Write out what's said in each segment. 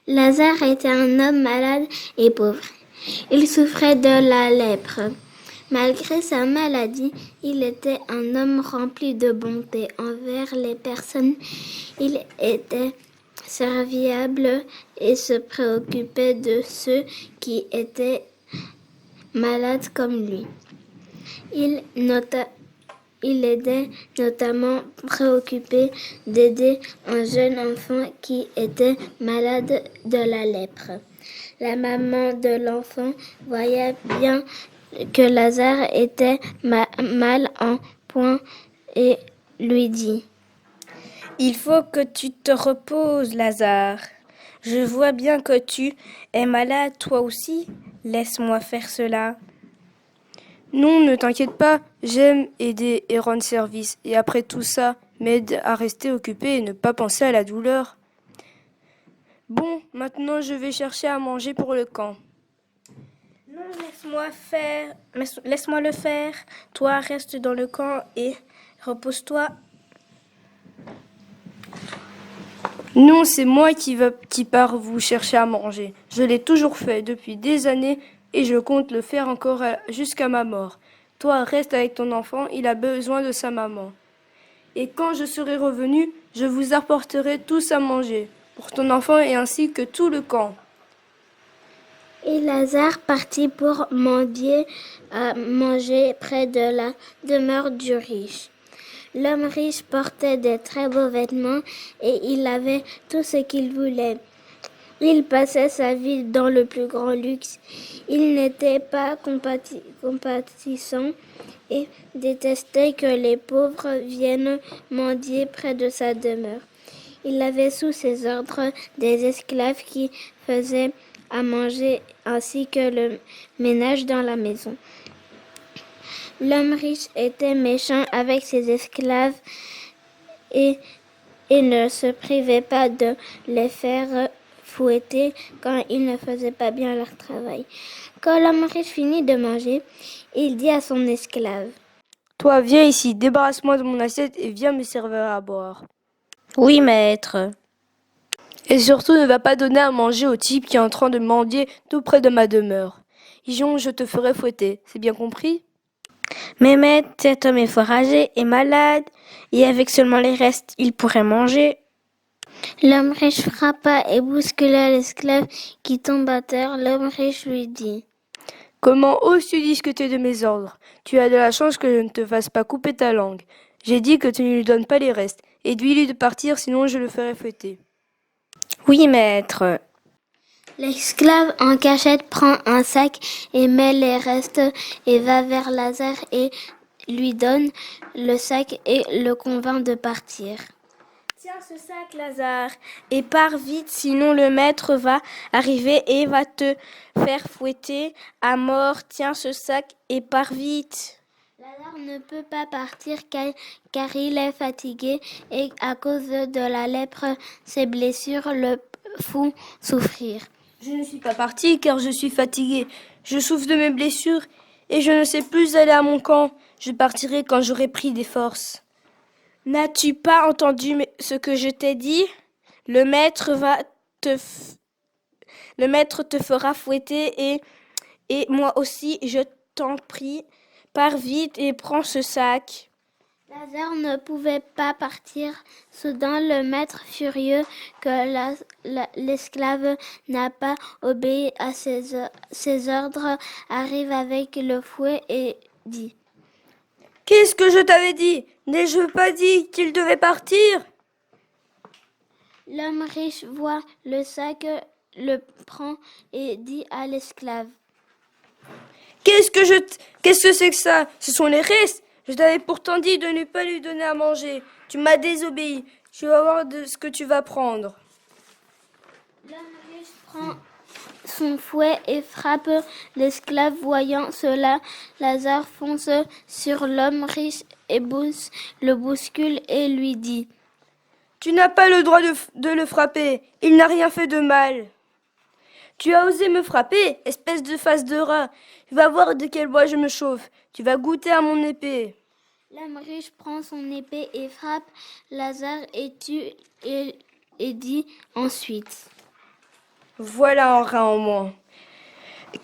Lazare était un homme malade et pauvre. Il souffrait de la lèpre. Malgré sa maladie, il était un homme rempli de bonté envers les personnes. Il était serviable et se préoccupait de ceux qui étaient malades comme lui. Il était notamment préoccupé d'aider un jeune enfant qui était malade de la lèpre. La maman de l'enfant voyait bien que Lazare était mal en point et lui dit: Il faut que tu te reposes, Lazare. Je vois bien que tu es malade toi aussi. Laisse-moi faire cela. Non, ne t'inquiète pas, j'aime aider et rendre service. Et après tout ça, m'aide à rester occupé et ne pas penser à la douleur. Bon, maintenant je vais chercher à manger pour le camp. Non, laisse-moi le faire. Toi, reste dans le camp et repose-toi. Non, c'est moi qui pars vous chercher à manger. Je l'ai toujours fait depuis des années et je compte le faire encore jusqu'à ma mort. Toi, reste avec ton enfant, il a besoin de sa maman. Et quand je serai revenu, je vous apporterai tous à manger, pour ton enfant et ainsi que tout le camp. Et Lazare partit pour mendier à manger près de la demeure du riche. L'homme riche portait de très beaux vêtements et il avait tout ce qu'il voulait. Il passait sa vie dans le plus grand luxe. Il n'était pas compatissant et détestait que les pauvres viennent mendier près de sa demeure. Il avait sous ses ordres des esclaves qui faisaient à manger ainsi que le ménage dans la maison. L'homme riche était méchant avec ses esclaves et ne se privait pas de les faire fouetter quand ils ne faisaient pas bien leur travail. Quand l'homme riche finit de manger, il dit à son esclave: Toi, viens ici, débarrasse-moi de mon assiette et viens me servir à boire. Oui, maître. Et surtout, ne va pas donner à manger au type qui est en train de mendier tout près de ma demeure. Sinon, je te ferai fouetter, c'est bien compris? Mais maître, cet homme est fort âgé et malade, et avec seulement les restes, il pourrait manger. L'homme riche frappa et bouscula l'esclave qui tombe à terre. L'homme riche lui dit: Comment oses-tu discuter de mes ordres? Tu as de la chance que je ne te fasse pas couper ta langue. J'ai dit que tu ne lui donnes pas les restes, et dis-lui de partir, sinon je le ferai fouetter. Oui, maître. L'esclave en cachette prend un sac et met les restes et va vers Lazare et lui donne le sac et le convainc de partir. Tiens ce sac, Lazare, et pars vite, sinon le maître va arriver et va te faire fouetter à mort. Tiens ce sac et pars vite. Lazare ne peut pas partir car il est fatigué et à cause de la lèpre, ses blessures le font souffrir. Je ne suis pas parti car je suis fatigué. Je souffre de mes blessures et je ne sais plus aller à mon camp. Je partirai quand j'aurai pris des forces. N'as-tu pas entendu ce que je t'ai dit? Le maître te fera fouetter et moi aussi, je t'en prie, pars vite et prends ce sac. Lazare ne pouvait pas partir. Soudain, le maître, furieux que l'esclave n'a pas obéi à ses ordres, arrive avec le fouet et dit: Qu'est-ce que je t'avais dit? N'ai-je pas dit qu'il devait partir? L'homme riche voit le sac, le prend et dit à l'esclave: Qu'est-ce que c'est que ça? Ce sont les restes. Je t'avais pourtant dit de ne pas lui donner à manger. Tu m'as désobéi. Tu vas voir de ce que tu vas prendre. L'homme riche prend son fouet et frappe l'esclave. Voyant cela, Lazare fonce sur l'homme riche et le bouscule et lui dit: Tu n'as pas le droit de le frapper. Il n'a rien fait de mal. Tu as osé me frapper, espèce de face de rat. Tu vas voir de quel bois je me chauffe. Tu vas goûter à mon épée. L'homme riche prend son épée et frappe Lazare et tue et dit ensuite: Voilà un rein en moins.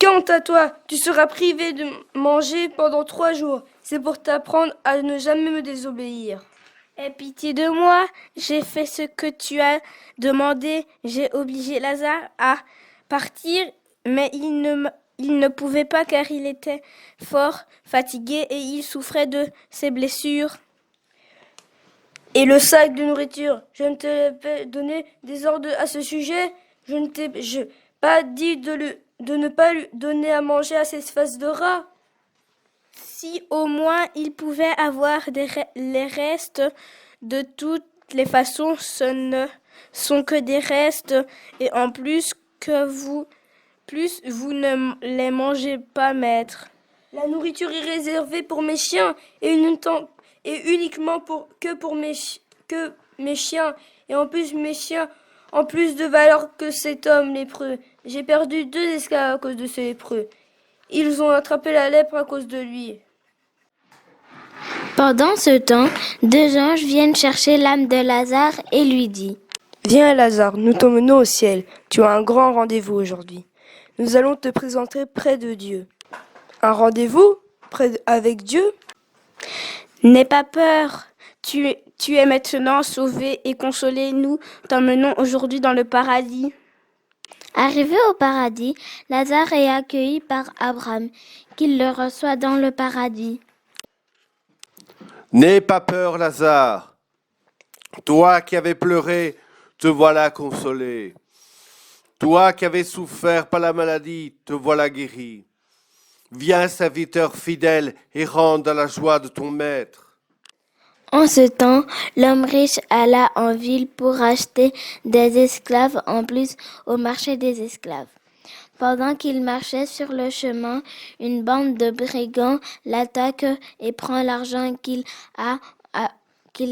Quant à toi, tu seras privé de manger pendant 3 jours. C'est pour t'apprendre à ne jamais me désobéir. Aie pitié de moi, j'ai fait ce que tu as demandé. J'ai obligé Lazare à partir, mais il ne pouvait pas car il était fort fatigué et il souffrait de ses blessures. Et le sac de nourriture, je ne t'ai pas donné des ordres à ce sujet. Je ne t'ai pas dit de ne pas lui donner à manger à cette face de rat. Si au moins il pouvait avoir les restes, de toutes les façons, ce ne sont que des restes, et en plus vous ne les mangez pas, maître. La nourriture est réservée pour mes chiens et uniquement pour mes chiens. Et en plus, mes chiens ont plus de valeur que cet homme lépreux. J'ai perdu 2 esclaves à cause de ce lépreux. Ils ont attrapé la lèpre à cause de lui. Pendant ce temps, 2 anges viennent chercher l'âme de Lazare et lui disent: Viens Lazare, nous t'emmenons au ciel. Tu as un grand rendez-vous aujourd'hui. Nous allons te présenter près de Dieu. Un rendez-vous avec Dieu? N'aie pas peur, tu es maintenant sauvé et consolé. Nous t'emmenons aujourd'hui dans le paradis. Arrivé au paradis, Lazare est accueilli par Abraham, qui le reçoit dans le paradis. N'aie pas peur, Lazare. Toi qui avais pleuré, te voilà consolé. Toi qui avais souffert par la maladie, te voilà guéri. Viens, serviteur fidèle, et rentre dans la joie de ton maître. En ce temps, l'homme riche alla en ville pour acheter des esclaves en plus au marché des esclaves. Pendant qu'il marchait sur le chemin, une bande de brigands l'attaque et prend l'argent qu'il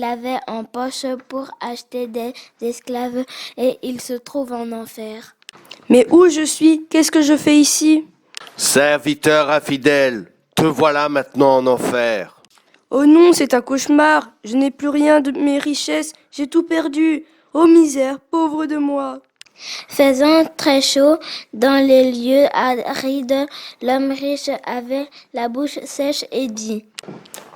avait en poche pour acheter des esclaves et il se trouve en enfer. Mais où je suis? Qu'est-ce que je fais ici? Serviteur infidèle, te voilà maintenant en enfer. Oh non, c'est un cauchemar. Je n'ai plus rien de mes richesses. J'ai tout perdu. Oh misère, pauvre de moi. Faisant très chaud dans les lieux arides, l'homme riche avait la bouche sèche et dit: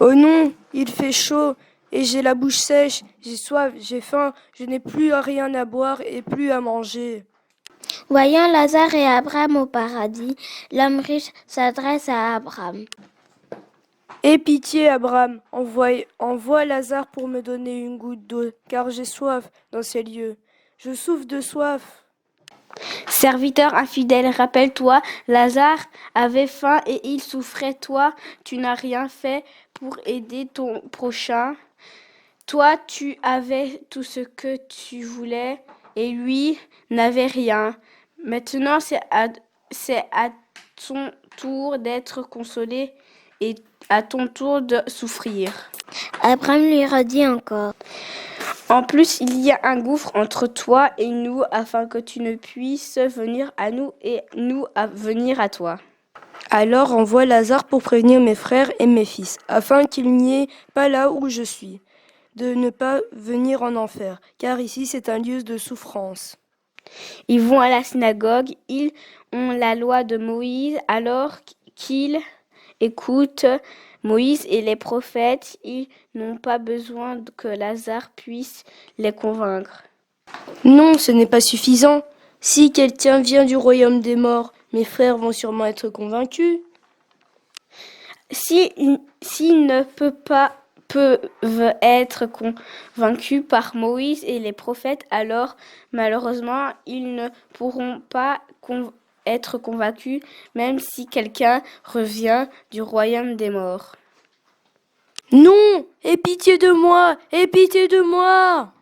Oh non, il fait chaud et j'ai la bouche sèche. J'ai soif, j'ai faim. Je n'ai plus rien à boire et plus à manger. Voyant Lazare et Abraham au paradis, l'homme riche s'adresse à Abraham. Aie pitié, Abraham, envoie Lazare pour me donner une goutte d'eau, car j'ai soif dans ces lieux. Je souffre de soif. Serviteur infidèle, rappelle-toi, Lazare avait faim et il souffrait. Toi, tu n'as rien fait pour aider ton prochain. Toi, tu avais tout ce que tu voulais et lui n'avait rien. Maintenant, c'est à ton tour d'être consolé et à ton tour de souffrir. Abraham lui redit encore: En plus, il y a un gouffre entre toi et nous afin que tu ne puisses venir à nous et nous à venir à toi. Alors envoie Lazare pour prévenir mes frères et mes fils, afin qu'il n'y ait pas là où je suis, de ne pas venir en enfer, car ici c'est un lieu de souffrance. Ils vont à la synagogue, ils ont la loi de Moïse, alors qu'ils écoutent Moïse et les prophètes, ils n'ont pas besoin que Lazare puisse les convaincre. Non, ce n'est pas suffisant. Si quelqu'un vient du royaume des morts, mes frères vont sûrement être convaincus. S'ils ne peuvent être convaincus par Moïse et les prophètes, alors malheureusement ils ne pourront pas être convaincus, même si quelqu'un revient du royaume des morts. Non, aie pitié de moi, aie pitié de moi.